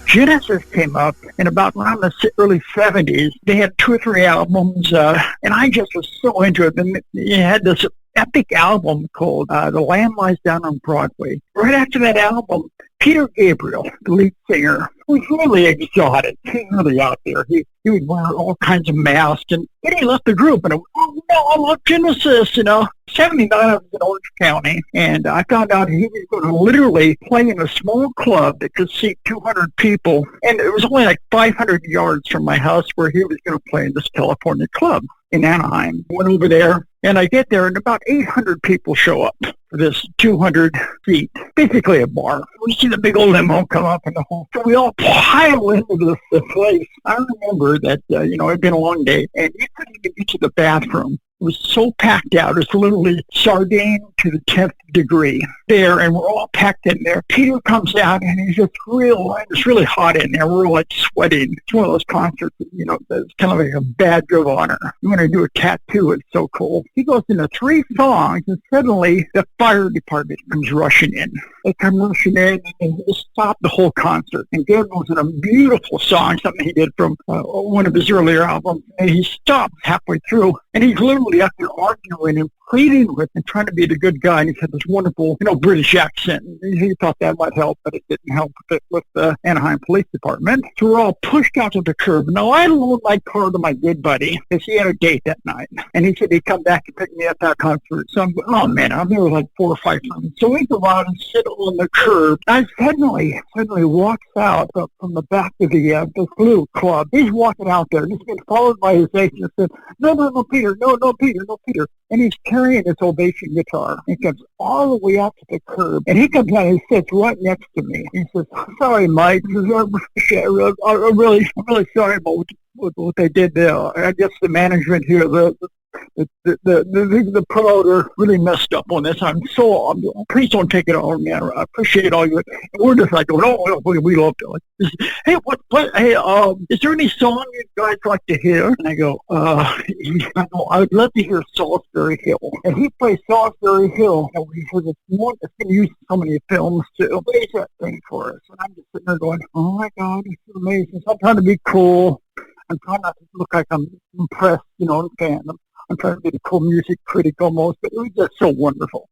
Genesis came up, and about around the early 70s, they had 2 or 3 albums, and I just was so into it. And they had this epic album called The Lamb Lies Down on Broadway. Right after that album, Peter Gabriel, the lead singer, was really exotic. He was really out there. He would wear all kinds of masks, and then he left the group, and oh no, I love Genesis, 79, I was in Orange County, and I found out he was going to literally play in a small club that could seat 200 people, and it was only like 500 yards from my house where he was going to play in this California club in Anaheim. Went over there, and I get there, and about 800 people show up for this 200 feet, basically a bar. We see the big old limo come up in the hall. So we all pile into this place. I remember that, it'd been a long day, and you couldn't even get to the bathroom. It was so packed out. It was literally sardine to the 10th degree there, and we're all packed in there. Peter comes out, and it's really hot in there. We're all like sweating. It's one of those concerts, that's kind of like a badge of honor. You want to do a tattoo, it's so cool. He goes into 3 songs, and suddenly the fire department comes rushing in. They come rushing in, and they stop the whole concert. And Gabriel was in a beautiful song, something he did from one of his earlier albums, and he stopped halfway through, and he's literally up there arguing and pleading with and trying to be the good guy. And he had this wonderful, British accent. He thought that might help, but it didn't help with the Anaheim Police Department. So we're all pushed out to the curb. Now, I loaned my car to my good buddy because he had a date that night. And he said he'd come back and pick me up at that concert. So I'm going, oh, man, I'm there like 4 or 5 times. So we go out and sit on the curb. I suddenly walks out from the back of the Blue Club. He's walking out there. He's been followed by his agent and said, no, Peter, no, Peter. And he's carrying his Ovation guitar. He comes all the way out to the curb. And he comes out and sits right next to me. He says, sorry, Mike. He says, I'm really sorry about what they did there. I guess the management here, the promoter really messed up on this. Please don't take it on, man. I appreciate all your. And we're just like going, oh, we love it. Hey, is there any song you guys like to hear? And I go, I would love to hear Salisbury Hill. And he plays Salisbury Hill, and we heard it's been used in so many films too. Plays that thing for us, and I'm just sitting there going, oh my God, this is amazing. So I'm trying to be cool. I'm trying not to look like I'm impressed, and fan. I'm trying to be a cool music critic almost, but it was just so wonderful.